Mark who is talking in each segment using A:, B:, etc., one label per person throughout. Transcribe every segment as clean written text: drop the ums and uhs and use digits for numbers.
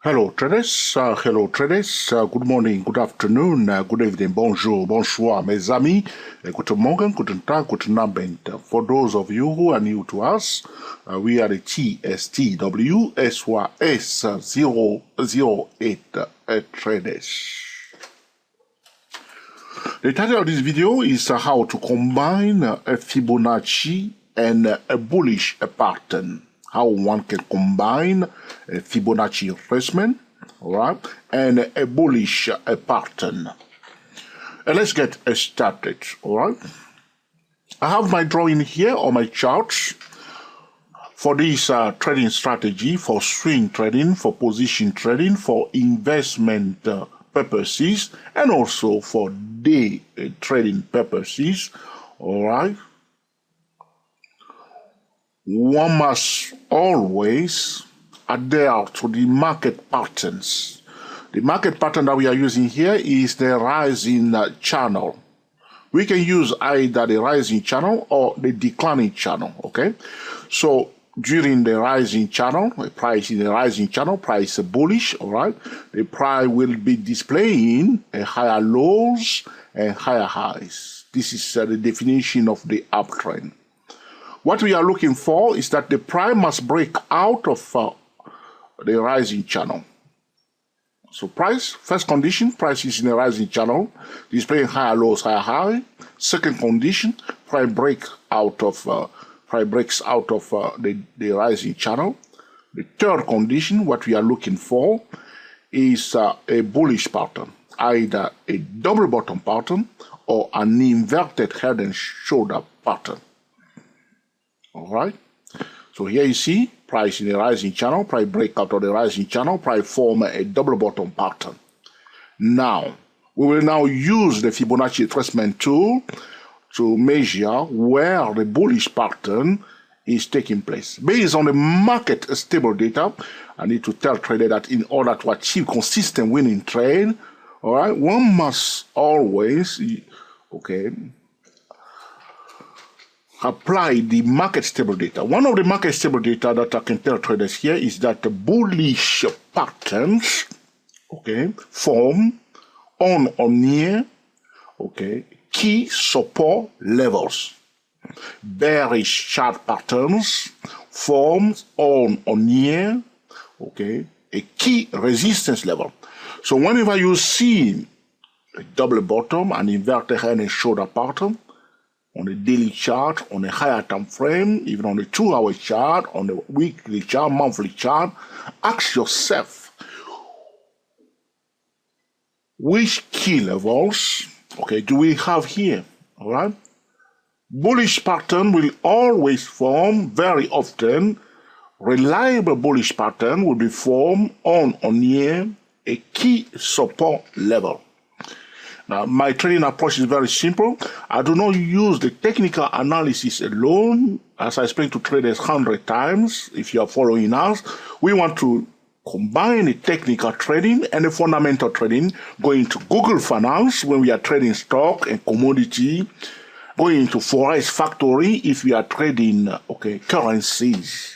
A: Hello traders, good morning, good afternoon, good evening, bonjour, bonsoir mes amis, guten Morgen, guten Tag, guten Abend. For those of you who are new to us, we are the TSTW SYS 008 traders. The title of this video is how to combine a Fibonacci and a bullish pattern. How one can combine a Fibonacci retracement, all right, and a bullish pattern. And let's get started, all right. I have my drawing here on my charts for this trading strategy, for swing trading, for position trading, for investment purposes, and also for day trading purposes, all right. One must always adhere to the market patterns. The market pattern that we are using here is the rising channel. We can use either the rising channel or the declining channel, okay? So during the rising channel, the price in the rising channel, price bullish, all right? The price will be displaying a higher lows and higher highs. This is the definition of the uptrend. What we are looking for is that the price must break out of the rising channel. So price, first condition, price is in the rising channel, displaying higher lows, higher high. Second condition, price breaks out of the rising channel. The third condition, what we are looking for is a bullish pattern, either a double bottom pattern or an inverted head and shoulder pattern. All right, so here you see price in the rising channel, price break out of the rising channel, price form a double bottom pattern. Now, we will now use the Fibonacci retracement tool to measure where the bullish pattern is taking place. Based on the market stable data, I need to tell trader that in order to achieve consistent winning trade, all right, one must always, okay, apply the market stable data. One of the market stable data that I can tell traders here is that the bullish patterns, okay, form on or near, okay, key support levels. Bearish chart patterns form on or near, okay, a key resistance level. So whenever you see a double bottom, an inverted head and shoulder pattern, on the daily chart, on a higher time frame, even on the 2-hour chart, on the weekly chart, monthly chart, ask yourself, which key levels, okay, do we have here, all right? Bullish pattern will always form very often. Reliable bullish pattern will be formed on or near a key support level. Now, my trading approach is very simple. I do not use the technical analysis alone. As I explained to traders 100 times, if you are following us, we want to combine the technical trading and the fundamental trading, going to Google Finance when we are trading stock and commodity, going to Forex Factory if we are trading, okay, currencies.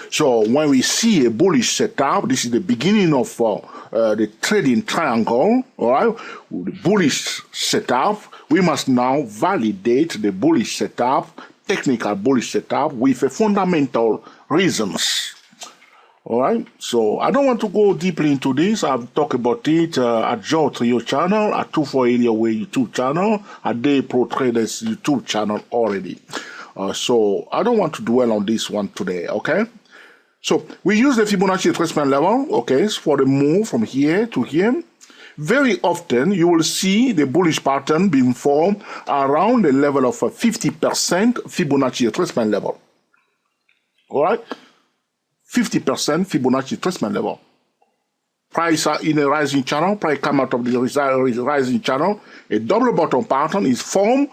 A: So when we see a bullish setup, this is the beginning of the trading triangle, all right? With the bullish setup, we must now validate the bullish setup, technical bullish setup, with a fundamental reasons. All right, so I don't want to go deeply into this. I've talked about it at Joe Trio channel, at 248 Way YouTube channel, at Day Pro Traders YouTube channel already. So I don't want to dwell on this one today, okay? So we use the Fibonacci retracement level, okay, for the move from here to here. Very often you will see the bullish pattern being formed around the level of a 50% Fibonacci retracement level. All right, 50% Fibonacci retracement level. Price are in a rising channel, price come out of the rising channel, a double bottom pattern is formed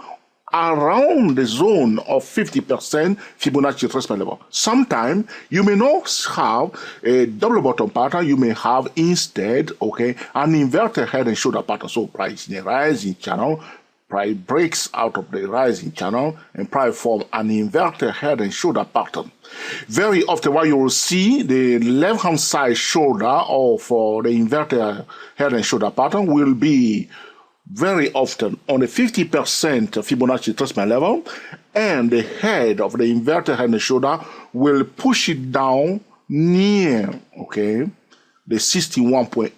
A: around the zone of 50% Fibonacci retracement level. Sometimes you may not have a double bottom pattern, you may have instead, okay, an inverted head and shoulder pattern. So price in a rising channel, price breaks out of the rising channel and price form an inverted head and shoulder pattern. Very often what you will see, the left hand side shoulder of the inverted head and shoulder pattern will be very often on the 50% Fibonacci retracement level, and the head of the inverted head and shoulder will push it down near, okay, the 61.8%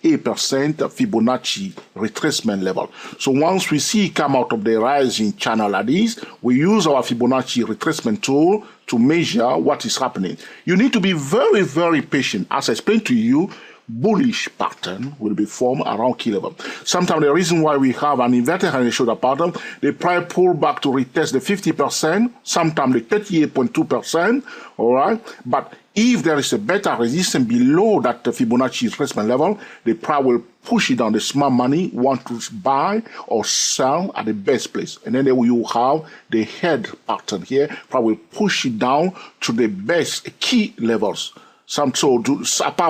A: Fibonacci retracement level. So once we see it come out of the rising channel like this, we use our Fibonacci retracement tool to measure what is happening. You need to be very, very patient. As I explained to you, bullish pattern will be formed around key level. Sometimes the reason why we have an inverted head and shoulder pattern, the price pull back to retest the 50%, sometimes the 38.2%, all right? But if there is a better resistance below that Fibonacci retracement level, the price will push it down. The smart money want to buy or sell at the best place. And then you have the head pattern here. Price will push it down to the best key levels. Apart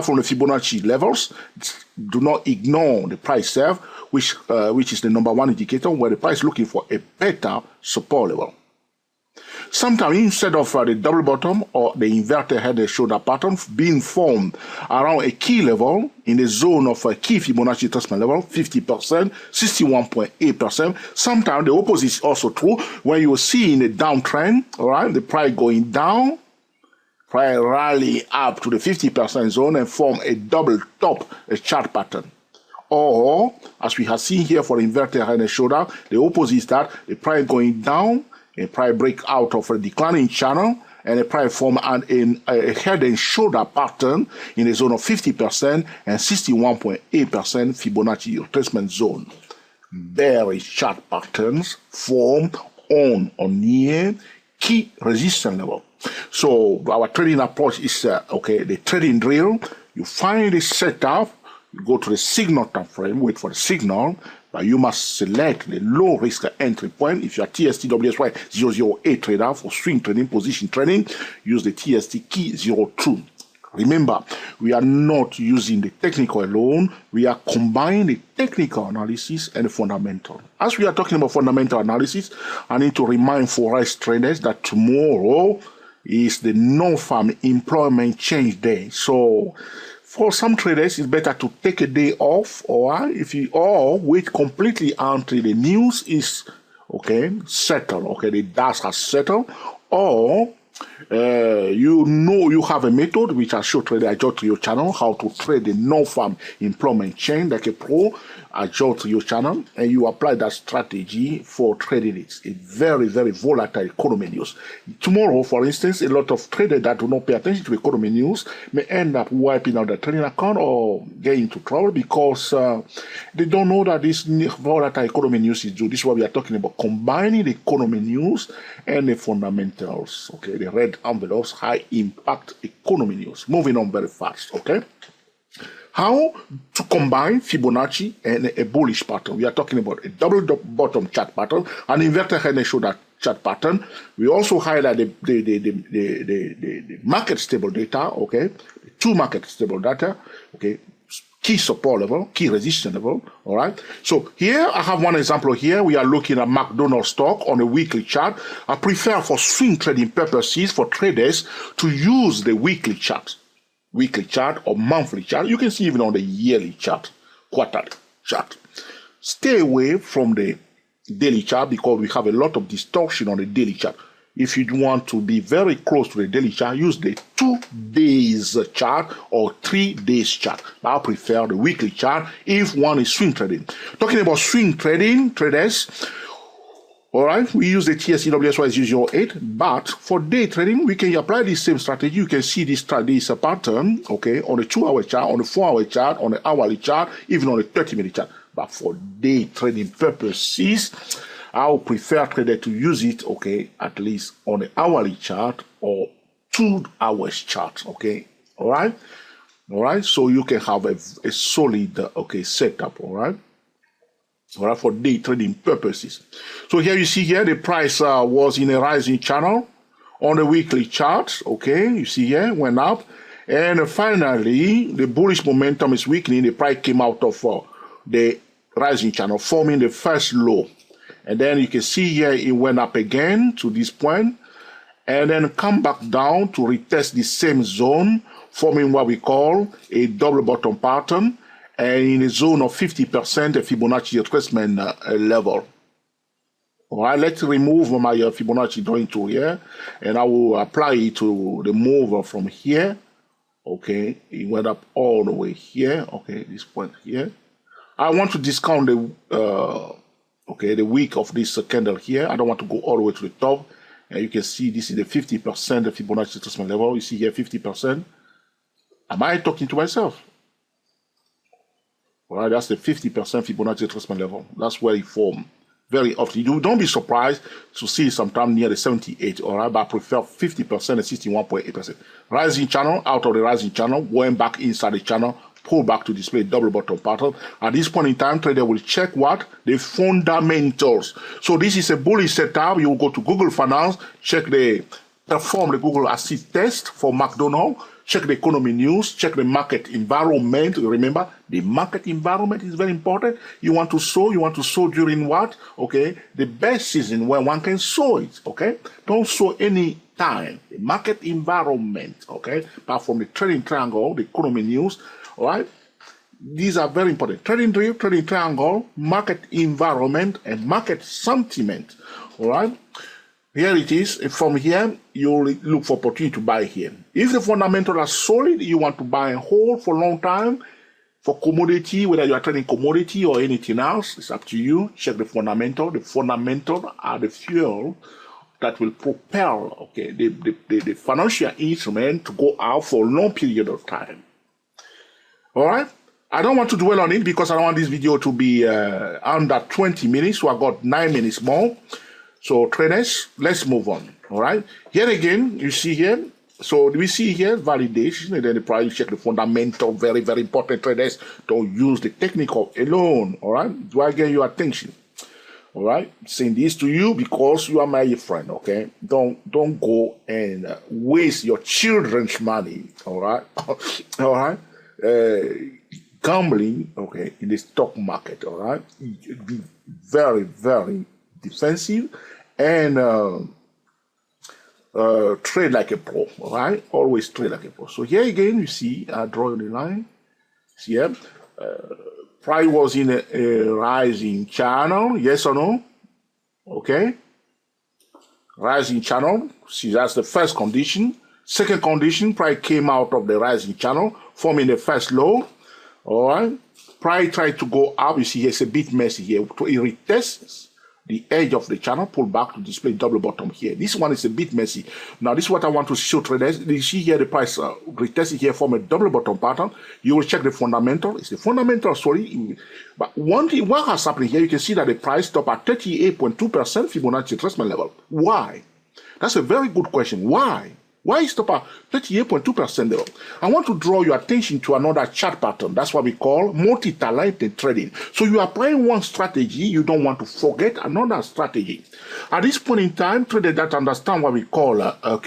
A: from the Fibonacci levels, do not ignore the price serve, which is the number one indicator where the price is looking for a better support level. Sometimes instead of the double bottom or the inverted head and shoulder pattern being formed around a key level in the zone of a key Fibonacci retracement level, 50%, 61.8%. Sometimes the opposite is also true when you see in a downtrend, all right, the price going down, price rally up to the 50% zone and form a double top, a chart pattern. Or, as we have seen here for the inverted head and shoulder, the opposite is that the price going down, a price break out of a declining channel, and a price form a head and shoulder pattern in the zone of 50% and 61.8% Fibonacci retracement zone. Bearish chart patterns formed on or near key resistance level. So our trading approach is okay, the trading drill. You find the setup, you go to the signal time frame, wait for the signal, but you must select the low risk entry point. If you are TST-WSY 008 trader for swing trading, position trading, use the TST key 02. Remember, we are not using the technical alone. We are combining the technical analysis and the fundamental. As we are talking about fundamental analysis, I need to remind forex traders that tomorrow is the non-farm employment change day. So for some traders, it's better to take a day off, or wait completely until the news is settled. Okay, the dust has settled, or you have a method which I show trader. I jot to your channel how to trade the non-farm employment chain like a pro. I jot to your channel and you apply that strategy for trading it. A very, very volatile economy news. Tomorrow, for instance, a lot of traders that do not pay attention to economy news may end up wiping out their trading account or get into trouble because they don't know that this volatile economy news is due. This is what we are talking about, combining the economy news and the fundamentals. Okay, the red envelopes, high impact economy news. Moving on very fast. Okay. How to combine Fibonacci and a bullish pattern. We are talking about a double bottom chart pattern, an inverted head and shoulder chart pattern. We also highlight the market stable data, okay, the two market stable data, okay, key support level, key resistance level, all right. So here I have one example here. We are looking at McDonald's stock on a weekly chart. I prefer for swing trading purposes for traders to use the weekly chart or monthly chart. You can see even on the yearly chart, quarterly chart. Stay away from the daily chart because we have a lot of distortion on the daily chart. If you want to be very close to the daily chart, use the 2 days chart or 3 days chart. I prefer the weekly chart if one is swing trading. Talking about swing trading, traders, all right, we use the TST-WSY 008, but for day trading, we can apply the same strategy. You can see this pattern, okay, on the 2-hour chart, on the 4-hour chart, on the hourly chart, even on the 30-minute chart. But for day trading purposes, I would prefer trader to use it, okay, at least on the hourly chart or 2 hours chart, okay, all right, so you can have a solid, okay, setup, all right, for day trading purposes. So here you see here the price was in a rising channel on the weekly chart, okay, you see here, went up, and finally the bullish momentum is weakening. The price came out of the rising channel, forming the first low. And then you can see here it went up again to this point, and then come back down to retest the same zone, forming what we call a double bottom pattern, and in a zone of 50% a Fibonacci retracement level. All right, let's remove my Fibonacci drawing tool here, and I will apply it to the move from here. Okay, it went up all the way here. Okay, this point here. I want to discount the the wick of this candle here. I don't want to go all the way to the top. And you can see this is the 50% Fibonacci retracement level. You see here 50%. Am I talking to myself? All right, that's the 50% Fibonacci retracement level. That's where it formed very often. You don't be surprised to see sometime near the 78. All right, but I prefer 50% and 61.8%. Rising channel, out of the rising channel, going back inside the channel, pull back to display double bottom pattern. At this point in time, trader will check what? The fundamentals. So this is a bullish setup. You will go to Google Finance, perform the Google Assist test for McDonald's, check the economy news, check the market environment. Remember, the market environment is very important. You want to sow during what? Okay, the best season when one can sow it. Okay, don't sow any time. The market environment. Okay, apart from the trading triangle, the economy news. All right, these are very important. Trading drill, trading triangle, market environment, and market sentiment. All right, here it is. From here, you look for opportunity to buy here. If the fundamentals are solid, you want to buy and hold for a long time. For commodity, whether you are trading commodity or anything else, it's up to you. Check the fundamental. The fundamentals are the fuel that will propel the financial instrument to go out for a long period of time. All right, I don't want to dwell on it because I don't want this video to be under 20 minutes. So I got 9 minutes more. So traders, let's move on. All right, here again, you see here. So we see here validation, and then the price, check the fundamental. Very, very important. Traders, don't use the technical alone. All right, do I get your attention? All right, saying this to you because you are my friend. Okay, don't go and waste your children's money. All right, all right. Gambling, okay, in the stock market, all right, be very, very defensive and trade like a pro, all right, always trade like a pro. So here again, you see, I draw the line. See here, price was in a rising channel, yes or no? Okay, rising channel. See, that's the first condition. Second condition, price came out of the rising channel, forming the first low. All right. Price tried to go up. You see, it's a bit messy here. It retests the edge of the channel, pull back to display double bottom here. This one is a bit messy. Now, this is what I want to show traders. You see here the price retested here from a double bottom pattern. You will check the fundamental. It's the fundamental, sorry. But one thing, what has happened here, you can see that the price stopped at 38.2% Fibonacci retracement level. Why? That's a very good question. Why? Why stop at 38.2% level? I want to draw your attention to another chart pattern. That's what we call multi-talented trading. So you are applying one strategy, you don't want to forget another strategy. At this point in time, traders that understand what we call a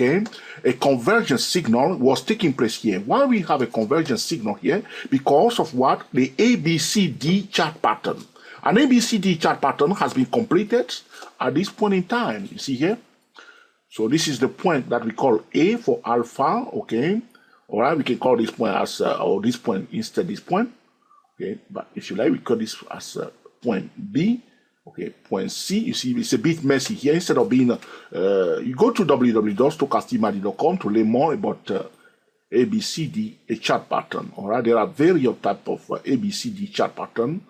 A: convergence signal was taking place here. Why we have a convergence signal here? Because of what? The ABCD chart pattern. An ABCD chart pattern has been completed at this point in time. You see here? So this is the point that we call A for alpha, okay? All right, we can call this point as, or this point instead this point, okay? But if you like, we call this as point B, okay? Point C, you see, it's a bit messy here. Instead of being, you go to www.stochasticmarket.com to learn more about ABCD, a chart pattern, all right? There are various types of ABCD chart pattern.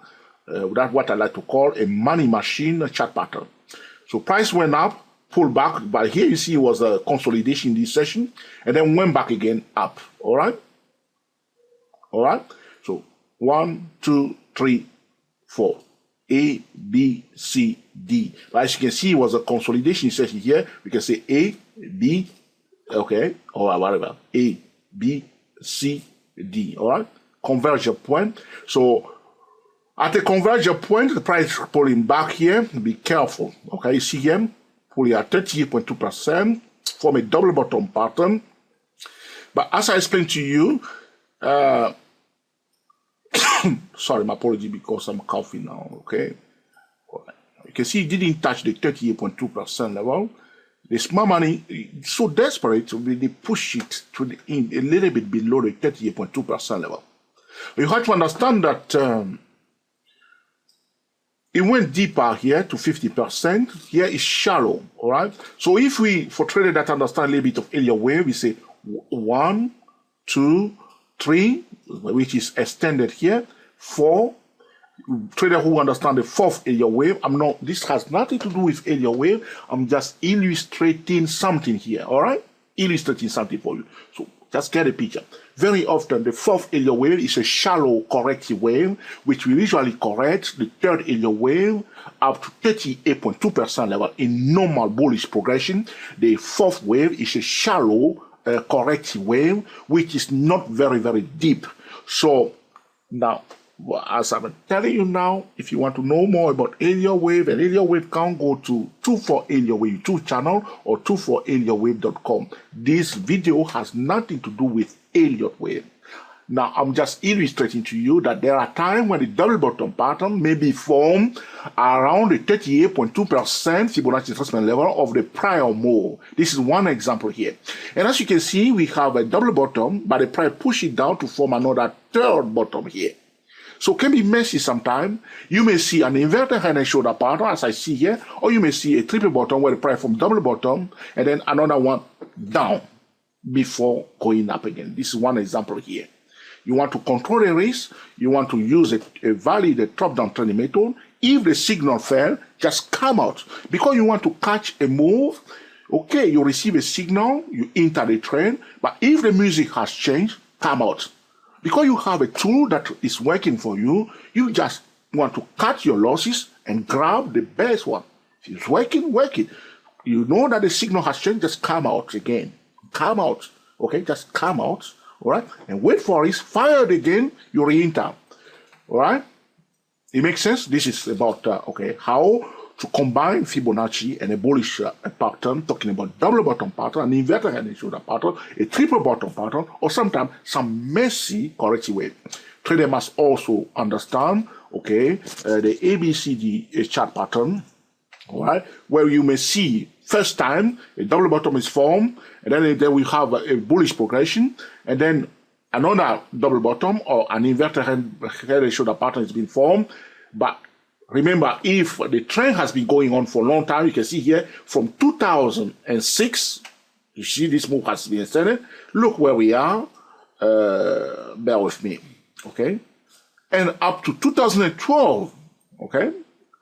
A: That's what I like to call a money machine chart pattern. So price went up, pull back, but here you see it was a consolidation in this session, and then went back again up. All right, all right. So 1, 2, 3, 4, A, B, C, D. But as you can see, it was a consolidation session here. We can say A, B, okay, or whatever. A, B, C, D. All right, convergence point. So at a convergence point, the price pulling back here. Be careful. Okay, you see here. Fully at 38.2% from a double bottom pattern. But as I explained to you, sorry, my apology because I'm coughing now, okay? You can see it didn't touch the 38.2% level. The smart money is so desperate, they push it to a little bit below the 38.2% level. You have to understand that it went deeper here to 50%. Here is shallow, all right? So if we, for traders that understand a little bit of Elliott wave, we say 1, 2, 3, which is extended here, 4. Trader who understand the fourth Elliott wave, this has nothing to do with Elliott wave. I'm just illustrating something here, all right? Illustrating something for you. So just get a picture. Very often, the fourth Elliott wave is a shallow corrective wave, which will usually correct the third Elliott wave up to 38.2% level in normal bullish progression. The fourth wave is a shallow corrective wave, which is not very, very deep. So now, as I'm telling you now, if you want to know more about Elliott wave and Elliott wave count, go to 24 Elliott wave YouTube channel or 24elliottwave.com. This video has nothing to do with Elliott wave. Now, I'm just illustrating to you that there are times when the double bottom pattern may be formed around the 38.2% Fibonacci retracement level of the prior move. This is one example here. And as you can see, we have a double bottom, but the price push it down to form another third bottom here. So it can be messy sometimes. You may see an inverted head and shoulder pattern, as I see here, or you may see a triple bottom where the price from double bottom and then another one down before going up again. This is one example here. You want to control the risk. You want to use a valid drop-down trending method. If the signal fell, just come out. Because you want to catch a move, okay, you receive a signal, you enter the trend, but if the music has changed, come out. Because you have a tool that is working for you, you just want to cut your losses and grab the best one. If it's working, work it. You know that the signal has changed, just come out again. Come out, okay? Just come out, all right? And wait for it, fire it again, you re-enter, all right? It makes sense? This is about, okay, how to combine Fibonacci and a bullish pattern, talking about double bottom pattern, an inverted head and shoulder pattern, a triple bottom pattern, or sometimes some messy corrective wave. Trader must also understand, okay, the ABCD chart pattern, all right, where you may see first time a double bottom is formed, and then we have a bullish progression, and then another double bottom or an inverted head and shoulder pattern has been formed. But remember, if the trend has been going on for a long time, you can see here from 2006, you see this move has been extended. Look where we are, bear with me, okay? And up to 2012, okay,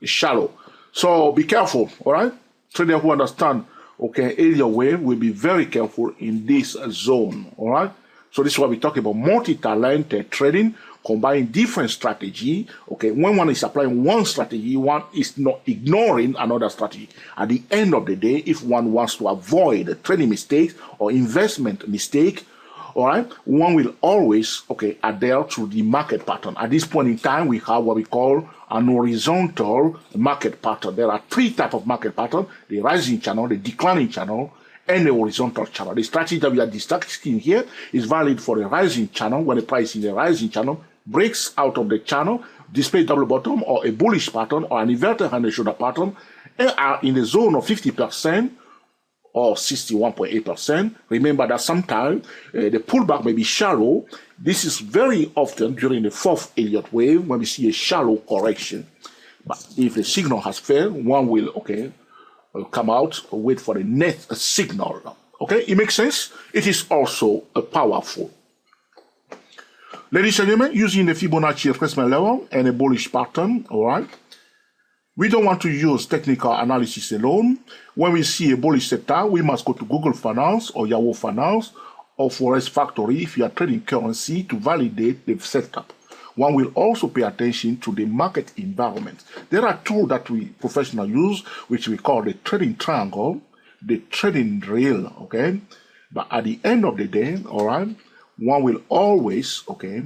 A: it's shallow. So be careful, all right? Trader who understand, okay, Elliott wave will be very careful in this zone, all right? So this is what we talk about multi-talented trading, combining different strategy. Okay, when one is applying one strategy, one is not ignoring another strategy. At the end of the day, if one wants to avoid trading mistakes or investment mistake, all right, one will always, okay, adhere to the market pattern. At this point in time, we have what we call an horizontal market pattern. There are three types of market pattern: the rising channel, the declining channel, and the horizontal channel. The strategy that we are discussing here is valid for the rising channel. When the price in the rising channel breaks out of the channel, display double bottom or a bullish pattern or an inverted hand and shoulder pattern, and are in the zone of 50% or 61.8%. Remember that sometimes the pullback may be shallow. This is very often during the fourth Elliott wave when we see a shallow correction. But if the signal has failed, one will, okay, come out, wait for the next signal. Okay, it makes sense? It is also powerful. Ladies and gentlemen, using the Fibonacci retracement level and a bullish pattern, all right, we don't want to use technical analysis alone. When we see a bullish setup, we must go to Google Finance or Yahoo Finance or Forex Factory if you are trading currency to validate the setup. One will also pay attention to the market environment. There are tools that we professionals use, which we call the trading triangle, the trading rail, okay? But at the end of the day, all right, one will always, okay,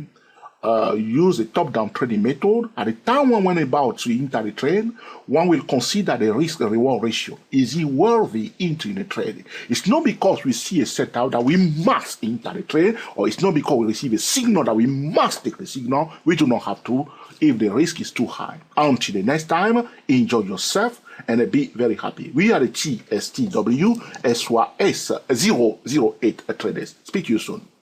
A: use a top-down trading method, at the time when we're about to enter the trade, one will consider the risk-reward ratio. Is he worthy entering the trade? It's not because we see a setup that we must enter the trade, or it's not because we receive a signal that we must take the signal. We do not have to if the risk is too high. Until the next time, enjoy yourself and be very happy. We are the TSTW SYS 008 traders. Speak to you soon.